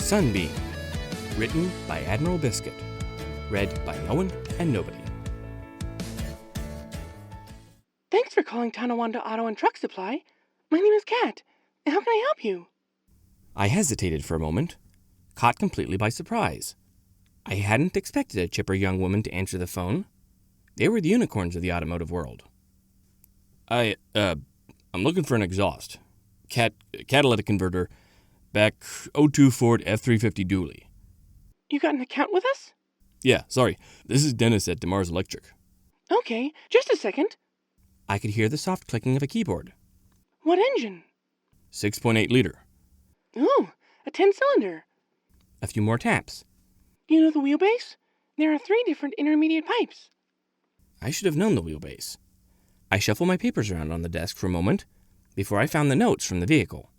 Sunbeam. Written by Admiral Biscuit. Read by no one and nobody. Thanks for calling Tonawanda Auto and Truck Supply. My name is Kat. How can I help you? I hesitated for a moment, caught completely by surprise. I hadn't expected a chipper young woman to answer the phone. They were the unicorns of the automotive world. I'm looking for an exhaust. Catalytic converter, back '02 Ford F-350 dually. You got an account with us? Yeah, sorry. This is Dennis at DeMars Electric. Okay, just a second. I could hear the soft clicking of a keyboard. What engine? 6.8 liter. Ooh, a 10-cylinder. A few more taps. Do you know the wheelbase? There are 3 different intermediate pipes. I should have known the wheelbase. I shuffled my papers around on the desk for a moment before I found the notes from the vehicle.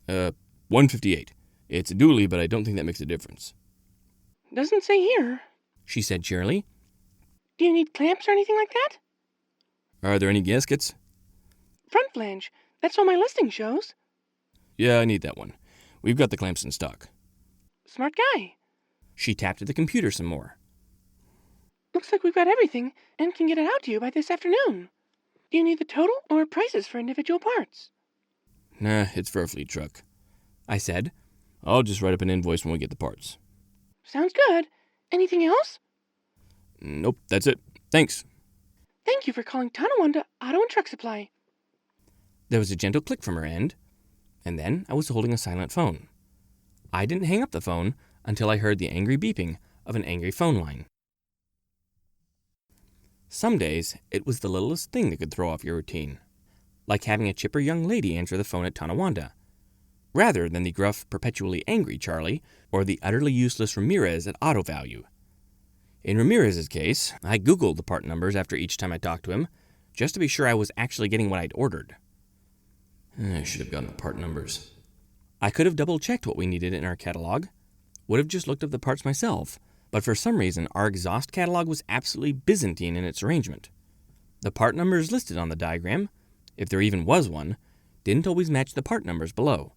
158. It's a dually, but I don't think that makes a difference. Doesn't say here, She said cheerily. Do you need clamps or anything like that? Are there any gaskets? Front flange. That's what my listing shows. Yeah, I need that one. We've got the clamps in stock. Smart guy. She tapped at the computer some more. Looks like we've got everything and can get it out to you by this afternoon. Do you need the total or prices for individual parts? Nah, it's for a fleet truck, I said. I'll just write up an invoice when we get the parts. Sounds good. Anything else? Nope, that's it. Thanks. Thank you for calling Tonawanda Auto and Truck Supply. There was a gentle click from her end, and then I was holding a silent phone. I didn't hang up the phone until I heard the angry beeping of an angry phone line. Some days, it was the littlest thing that could throw off your routine, like having a chipper young lady answer the phone at Tonawanda, rather than the gruff, perpetually angry Charlie or the utterly useless Ramirez at Auto Value. In Ramirez's case, I Googled the part numbers after each time I talked to him, just to be sure I was actually getting what I'd ordered. I should have gotten the part numbers. I could have double-checked what we needed in our catalog, would have just looked up the parts myself, but for some reason our exhaust catalog was absolutely Byzantine in its arrangement. The part numbers listed on the diagram, if there even was one, didn't always match the part numbers below,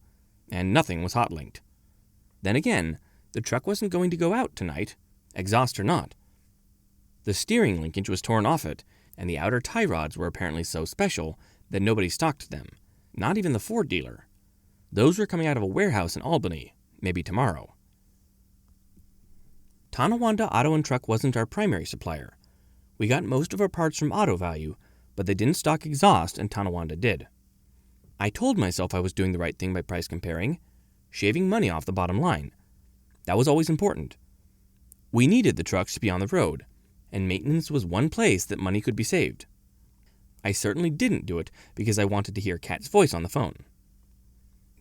and nothing was hot-linked. Then again, the truck wasn't going to go out tonight, exhaust or not. The steering linkage was torn off it, and the outer tie rods were apparently so special that nobody stocked them, not even the Ford dealer. Those were coming out of a warehouse in Albany, maybe tomorrow. Tonawanda Auto and Truck wasn't our primary supplier. We got most of our parts from Auto Value, but they didn't stock exhaust and Tonawanda did. I told myself I was doing the right thing by price comparing, shaving money off the bottom line. That was always important. We needed the trucks to be on the road, and maintenance was one place that money could be saved. I certainly didn't do it because I wanted to hear Kat's voice on the phone.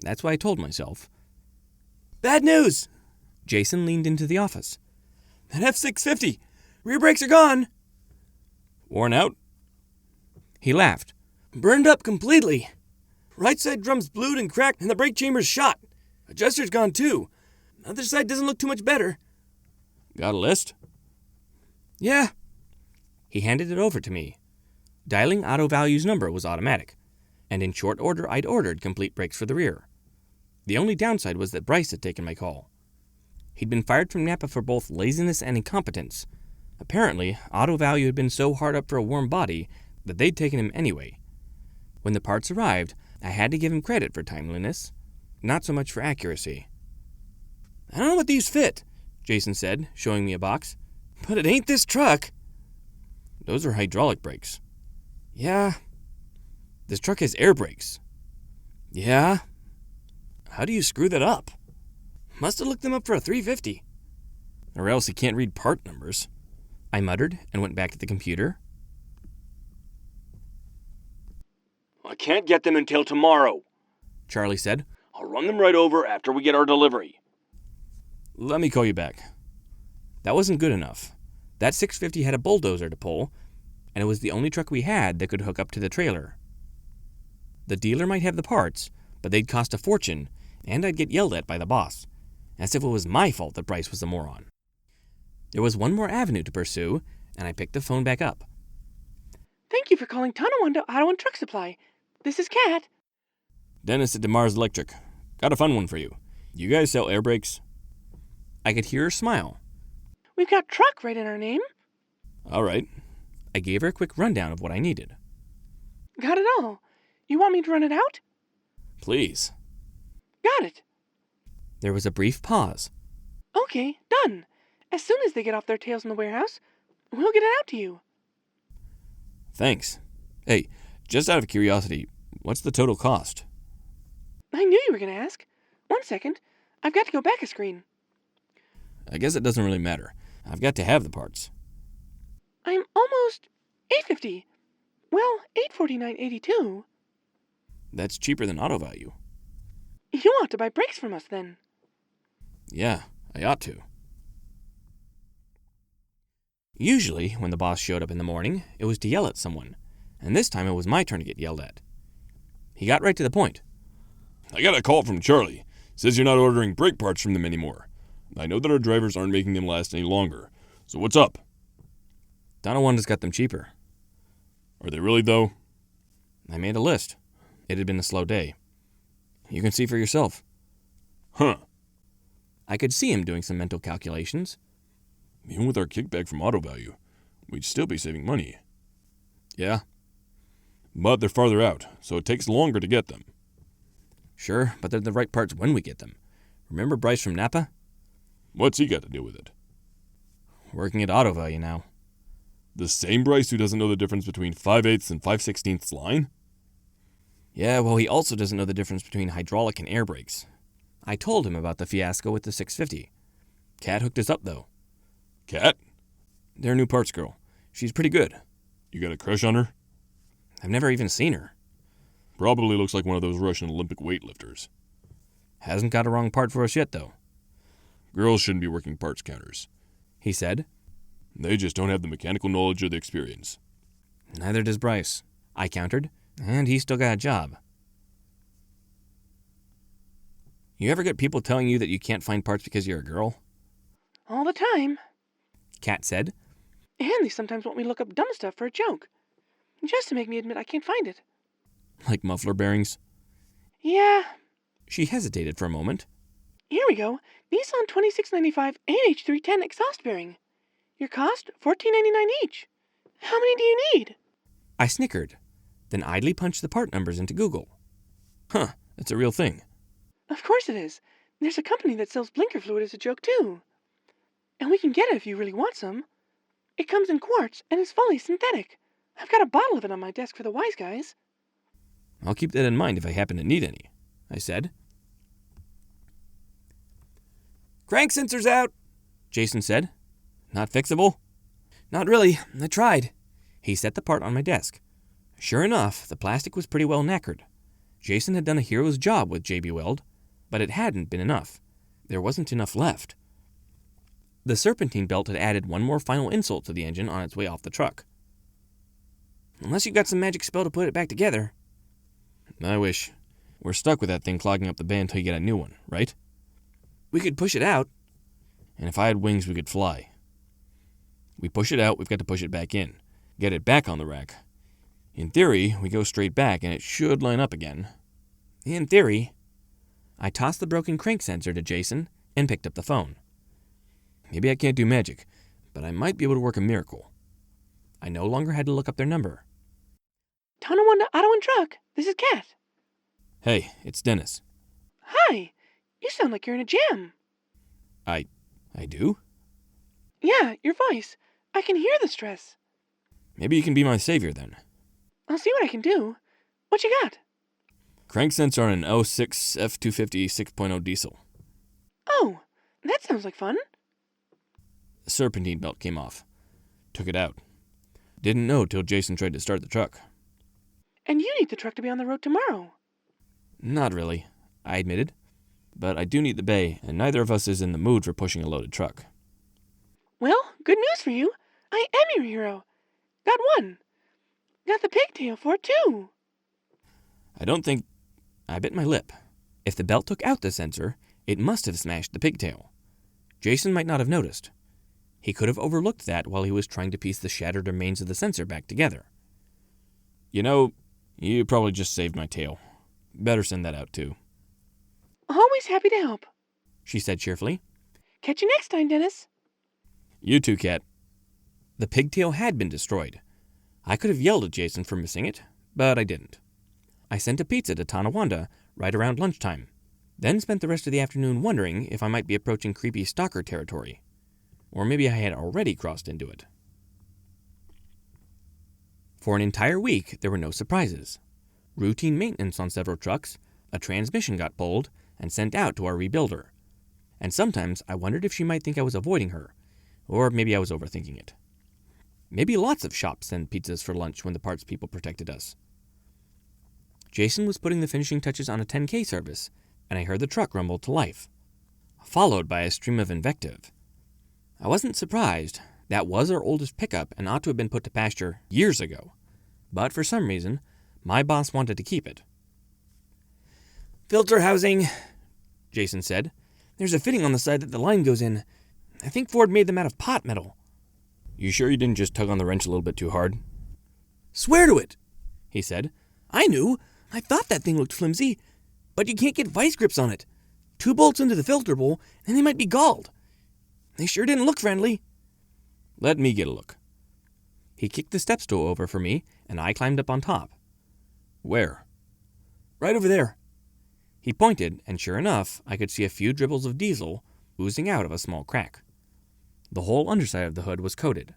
That's why I told myself. Bad news! Jason leaned into the office. That F-650! Rear brakes are gone! Worn out? He laughed. Burned up completely. Right side drum's blued and cracked, and the brake chamber's shot. Adjuster's gone too. Other side doesn't look too much better. Got a list? Yeah. He handed it over to me. Dialing Auto Value's number was automatic, and in short order I'd ordered complete brakes for the rear. The only downside was that Bryce had taken my call. He'd been fired from Napa for both laziness and incompetence. Apparently, Auto Value had been so hard up for a warm body that they'd taken him anyway. When the parts arrived, I had to give him credit for timeliness, not so much for accuracy. I don't know what these fit, Jason said, showing me a box. But it ain't this truck. Those are hydraulic brakes. Yeah. This truck has air brakes. Yeah. How do you screw that up? Must have looked them up for a 350. Or else he can't read part numbers. I muttered and went back to the computer. I can't get them until tomorrow, Charlie said. I'll run them right over after we get our delivery. Let me call you back. That wasn't good enough. That 650 had a bulldozer to pull, and it was the only truck we had that could hook up to the trailer. The dealer might have the parts, but they'd cost a fortune, and I'd get yelled at by the boss, as if it was my fault that Bryce was a moron. There was one more avenue to pursue, and I picked the phone back up. Thank you for calling Tonawanda Auto and Truck Supply. This is Kat. Dennis at DeMars Electric. Got a fun one for you. You guys sell air brakes? I could hear her smile. We've got truck right in our name. All right. I gave her a quick rundown of what I needed. Got it all. You want me to run it out? Please. Got it. There was a brief pause. Okay, done. As soon as they get off their tails in the warehouse, we'll get it out to you. Thanks. Hey, just out of curiosity, what's the total cost? I knew you were going to ask. 1 second. I've got to go back a screen. I guess it doesn't really matter. I've got to have the parts. I'm almost $8.50. Well, $8.49.82. That's cheaper than auto value. You ought to buy brakes from us then. Yeah, I ought to. Usually, when the boss showed up in the morning, it was to yell at someone, and this time it was my turn to get yelled at. He got right to the point. I got a call from Charlie. Says you're not ordering brake parts from them anymore. I know that our drivers aren't making them last any longer. So what's up? Donawanda's got them cheaper. Are they really, though? I made a list. It had been a slow day. You can see for yourself. Huh. I could see him doing some mental calculations. Even with our kickback from auto value, we'd still be saving money. Yeah. But they're farther out, so it takes longer to get them. Sure, but they're the right parts when we get them. Remember Bryce from Napa? What's he got to do with it? Working at auto value now. The same Bryce who doesn't know the difference between 5/8 and 5/16 line? Yeah, well, he also doesn't know the difference between hydraulic and air brakes. I told him about the fiasco with the 650. Kat hooked us up, though. Kat? Their new parts girl. She's pretty good. You got a crush on her? I've never even seen her. Probably looks like one of those Russian Olympic weightlifters. Hasn't got a wrong part for us yet, though. Girls shouldn't be working parts counters, He said. They just don't have the mechanical knowledge or the experience. Neither does Bryce, I countered, and he's still got a job. You ever get people telling you that you can't find parts because you're a girl? All the time. Kat said. And they sometimes want me to look up dumb stuff for a joke. Just to make me admit I can't find it. Like muffler bearings? Yeah. She hesitated for a moment. Here we go. Nissan 2695 AH310 exhaust bearing. Your cost, $14.99 each. How many do you need? I snickered, then idly punched the part numbers into Google. Huh, that's a real thing. Of course it is. There's a company that sells blinker fluid as a joke, too. And we can get it if you really want some. It comes in quartz and is fully synthetic. I've got a bottle of it on my desk for the wise guys. I'll keep that in mind if I happen to need any, I said. Crank sensor's out, Jason said. Not fixable? Not really. I tried. He set the part on my desk. Sure enough, the plastic was pretty well knackered. Jason had done a hero's job with JB Weld, but it hadn't been enough. There wasn't enough left. The serpentine belt had added one more final insult to the engine on its way off the truck. Unless you got some magic spell to put it back together. I wish. We're stuck with that thing clogging up the bay until you get a new one, right? We could push it out. And if I had wings, we could fly. We push it out, we've got to push it back in. Get it back on the rack. In theory, we go straight back and it should line up again. In theory. I tossed the broken crank sensor to Jason and picked up the phone. Maybe I can't do magic, but I might be able to work a miracle. I no longer had to look up their number. Tonawanda Auto and Truck. This is Kat. Hey, it's Dennis. Hi. You sound like you're in a jam. I do? Yeah, your voice. I can hear the stress. Maybe you can be my savior then. I'll see what I can do. What you got? Crank sensor on an 06 F250 6.0 diesel. Oh, that sounds like fun. The serpentine belt came off. Took it out. Didn't know till Jason tried to start the truck. And you need the truck to be on the road tomorrow. Not really, I admitted. But I do need the bay, and neither of us is in the mood for pushing a loaded truck. Well, good news for you. I am your hero. Got one. Got the pigtail for it, too. I bit my lip. If the belt took out the sensor, it must have smashed the pigtail. Jason might not have noticed. He could have overlooked that while he was trying to piece the shattered remains of the sensor back together. You know, you probably just saved my tail. Better send that out, too. Always happy to help. She said cheerfully. Catch you next time, Dennis. You too, Kat. The pigtail had been destroyed. I could have yelled at Jason for missing it, but I didn't. I sent a pizza to Tonawanda right around lunchtime, then spent the rest of the afternoon wondering if I might be approaching creepy stalker territory. Or maybe I had already crossed into it. For an entire week, there were no surprises. Routine maintenance on several trucks, a transmission got pulled and sent out to our rebuilder. And sometimes I wondered if she might think I was avoiding her, or maybe I was overthinking it. Maybe lots of shops send pizzas for lunch when the parts people protected us. Jason was putting the finishing touches on a 10K service, and I heard the truck rumble to life, followed by a stream of invective. I wasn't surprised. That was our oldest pickup and ought to have been put to pasture years ago. But for some reason, my boss wanted to keep it. "Filter housing," Jason said. "There's a fitting on the side that the line goes in. I think Ford made them out of pot metal." You sure you didn't just tug on the wrench a little bit too hard? "Swear to it," he said. "I knew. I thought that thing looked flimsy. But you can't get vice grips on it. 2 bolts into the filter bowl, and they might be galled. They sure didn't look friendly." Let me get a look. He kicked the step stool over for me, and I climbed up on top. Where? "Right over there." He pointed, and sure enough, I could see a few dribbles of diesel oozing out of a small crack. The whole underside of the hood was coated.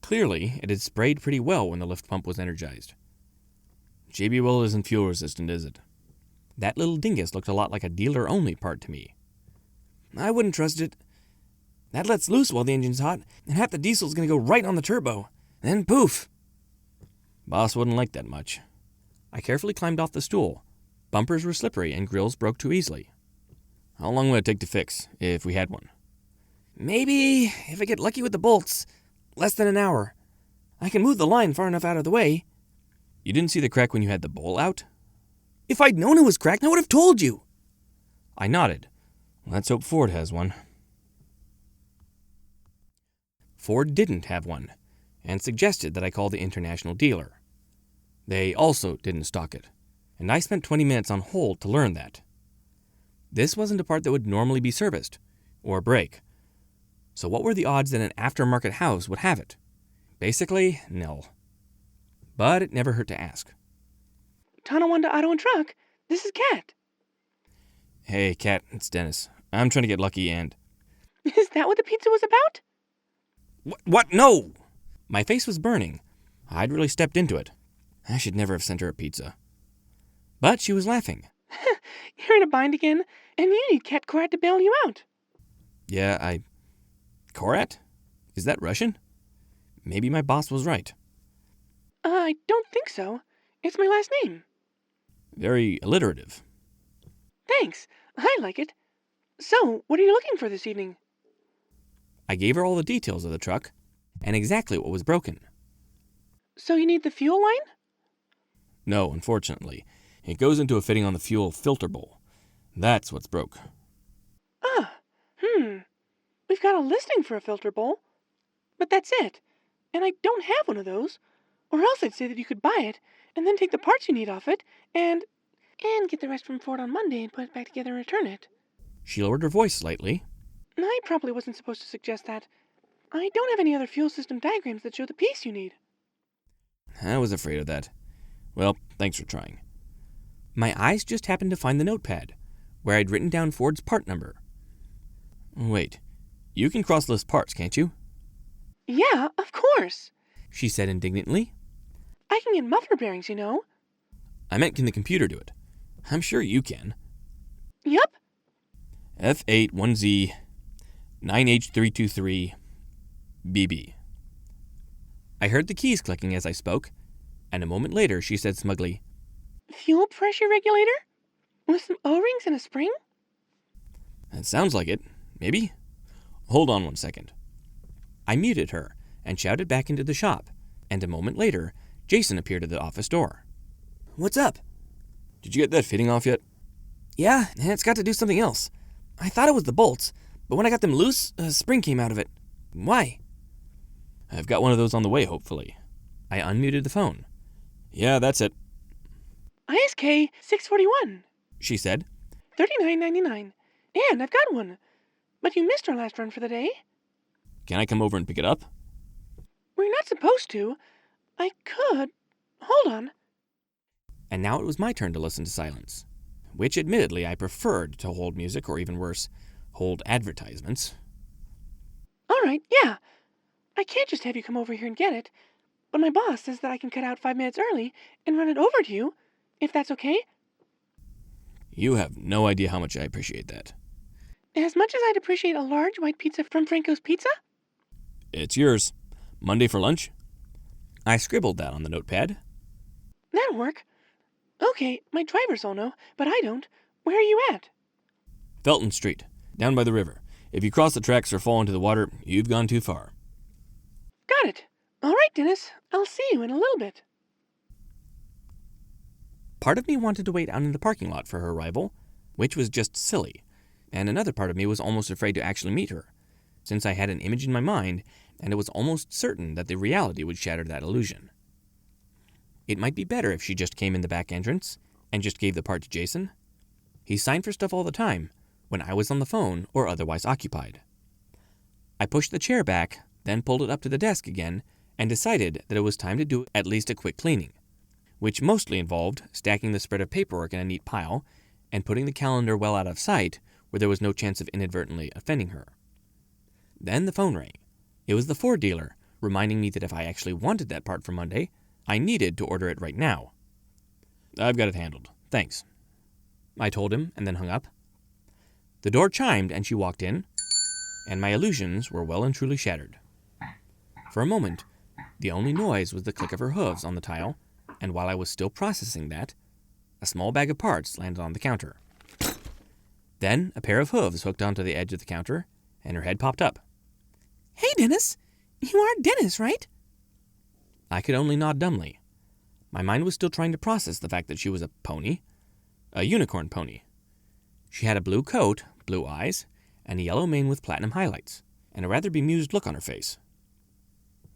Clearly, it had sprayed pretty well when the lift pump was energized. JBL isn't fuel resistant, is it? That little dingus looked a lot like a dealer-only part to me. "I wouldn't trust it. That lets loose while the engine's hot, and half the diesel's going to go right on the turbo. Then poof." Boss wouldn't like that much. I carefully climbed off the stool. Bumpers were slippery and grills broke too easily. How long would it take to fix, if we had one? "Maybe, if I get lucky with the bolts, less than an hour. I can move the line far enough out of the way." You didn't see the crack when you had the bowl out? "If I'd known it was cracked, I would have told you." I nodded. Let's hope Ford has one. Ford didn't have one, and suggested that I call the international dealer. They also didn't stock it, and I spent 20 minutes on hold to learn that. This wasn't a part that would normally be serviced, or break. So what were the odds that an aftermarket house would have it? Basically, nil. But it never hurt to ask. Tonawanda Auto and Truck, this is Kat. Hey, Kat, it's Dennis. I'm trying to get lucky and... Is that what the pizza was about? What? No! My face was burning. I'd really stepped into it. I should never have sent her a pizza. But she was laughing. You're in a bind again, and you need Kat Korat to bail you out. Yeah, Korat? Is that Russian? Maybe my boss was right. I don't think so. It's my last name. Very alliterative. Thanks. I like it. So, what are you looking for this evening? I gave her all the details of the truck and exactly what was broken. So you need the fuel line? No, unfortunately. It goes into a fitting on the fuel filter bowl. That's what's broke. We've got a listing for a filter bowl. But that's it. And I don't have one of those. Or else I'd say that you could buy it, and then take the parts you need off it, and get the rest from Ford on Monday and put it back together and return it. She lowered her voice slightly. I probably wasn't supposed to suggest that. I don't have any other fuel system diagrams that show the piece you need. I was afraid of that. Well, thanks for trying. My eyes just happened to find the notepad, where I'd written down Ford's part number. Wait, you can cross-list parts, can't you? Yeah, of course. She said indignantly. I can get muffler bearings, you know. I meant, can the computer do it? I'm sure you can. Yup. F81Z 9H323 BB. I heard the keys clicking as I spoke, and a moment later she said smugly, Fuel pressure regulator? With some O-rings and a spring? That sounds like it. Maybe? Hold on 1 second. I muted her and shouted back into the shop, and a moment later, Jason appeared at the office door. "What's up?" Did you get that fitting off yet? "Yeah, and it's got to do something else. I thought it was the bolts, but when I got them loose, a spring came out of it. Why?" I've got one of those on the way, hopefully. I unmuted the phone. Yeah, that's it. ISK 641, She said. $39.99. And I've got one. but you missed our last run for the day. Can I come over and pick it up? We're not supposed to. I could. Hold on. And now it was my turn to listen to silence, which admittedly I preferred to hold music, or even worse, hold advertisements. All right, yeah. I can't just have you come over here and get it, but my boss says that I can cut out 5 minutes early and run it over to you, if that's okay. You have no idea how much I appreciate that. As much as I'd appreciate a large white pizza from Franco's Pizza. It's yours. Monday for lunch? I scribbled that on the notepad. That'll work. Okay, my drivers all know, but I don't. Where are you at? Felton Street, down by the river. If you cross the tracks or fall into the water, you've gone too far. Got it. All right, Dennis. I'll see you in a little bit. Part of me wanted to wait out in the parking lot for her arrival, which was just silly, and another part of me was almost afraid to actually meet her, since I had an image in my mind, and it was almost certain that the reality would shatter that illusion. It might be better if she just came in the back entrance and just gave the part to Jason. He signed for stuff all the time, when I was on the phone or otherwise occupied. I pushed the chair back, then pulled it up to the desk again, and decided that it was time to do at least a quick cleaning, which mostly involved stacking the spread of paperwork in a neat pile and putting the calendar well out of sight where there was no chance of inadvertently offending her. Then the phone rang. It was the Ford dealer, reminding me that if I actually wanted that part for Monday, I needed to order it right now. I've got it handled. Thanks. I told him and then hung up. The door chimed and she walked in, and my illusions were well and truly shattered. For a moment, the only noise was the click of her hooves on the tile, and while I was still processing that, a small bag of parts landed on the counter. Then a pair of hooves hooked onto the edge of the counter, and her head popped up. Hey, Dennis. You are Dennis, right? I could only nod dumbly. My mind was still trying to process the fact that she was a pony. A unicorn pony. She had a blue coat, blue eyes, and a yellow mane with platinum highlights, and a rather bemused look on her face.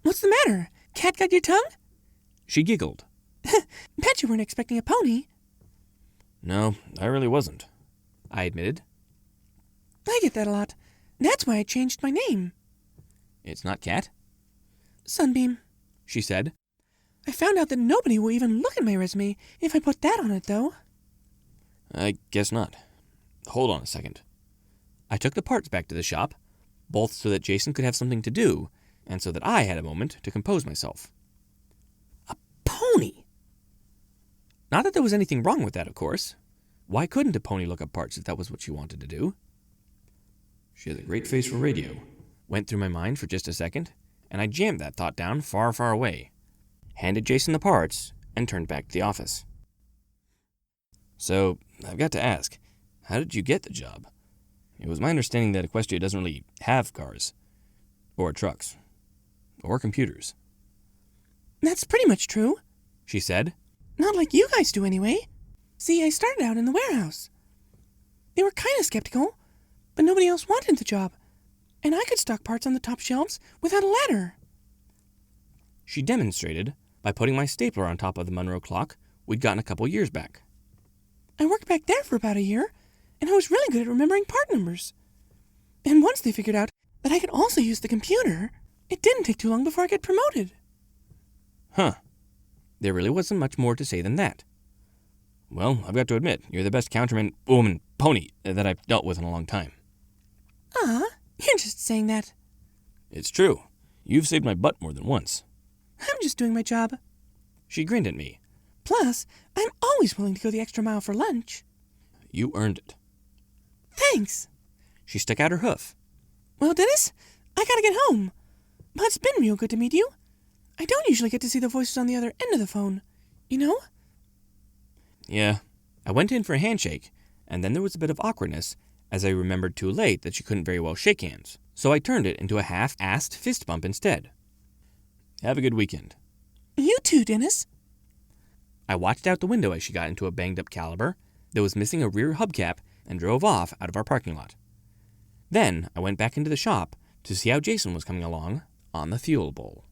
What's the matter? Cat got your tongue? She giggled. Bet you weren't expecting a pony. No, I really wasn't, I admitted. I get that a lot. That's why I changed my name. It's not Cat, Sunbeam, she said. I found out that nobody will even look at my resume if I put that on it, though. I guess not. Hold on a second. I took the parts back to the shop, both so that Jason could have something to do, and so that I had a moment to compose myself. A pony! Not that there was anything wrong with that, of course. Why couldn't a pony look up parts if that was what she wanted to do? She has a great face for radio. Went through my mind for just a second, and I jammed that thought down far, far away, handed Jason the parts, and turned back to the office. So, I've got to ask, how did you get the job? It was my understanding that Equestria doesn't really have cars, or trucks, or computers. That's pretty much true, she said. Not like you guys do, anyway. See, I started out in the warehouse. They were kind of skeptical, but nobody else wanted the job, and I could stock parts on the top shelves without a ladder. She demonstrated by putting my stapler on top of the Monroe clock we'd gotten a couple years back. I worked back there for about a year, and I was really good at remembering part numbers. And once they figured out that I could also use the computer, it didn't take too long before I got promoted. Huh. There really wasn't much more to say than that. Well, I've got to admit, you're the best pony that I've dealt with in a long time. You're just saying that. It's true. You've saved my butt more than once. I'm just doing my job. She grinned at me. Plus, I'm always willing to go the extra mile for lunch. You earned it. Thanks. She stuck out her hoof. Well, Dennis, I gotta get home. But it's been real good to meet you. I don't usually get to see the voices on the other end of the phone, you know? Yeah. I went in for a handshake, and then there was a bit of awkwardness as I remembered too late that she couldn't very well shake hands, so I turned it into a half-assed fist bump instead. Have a good weekend. You too, Dennis. I watched out the window as she got into a banged-up Caliber that was missing a rear hubcap and drove off out of our parking lot. Then I went back into the shop to see how Jason was coming along on the fuel bowl.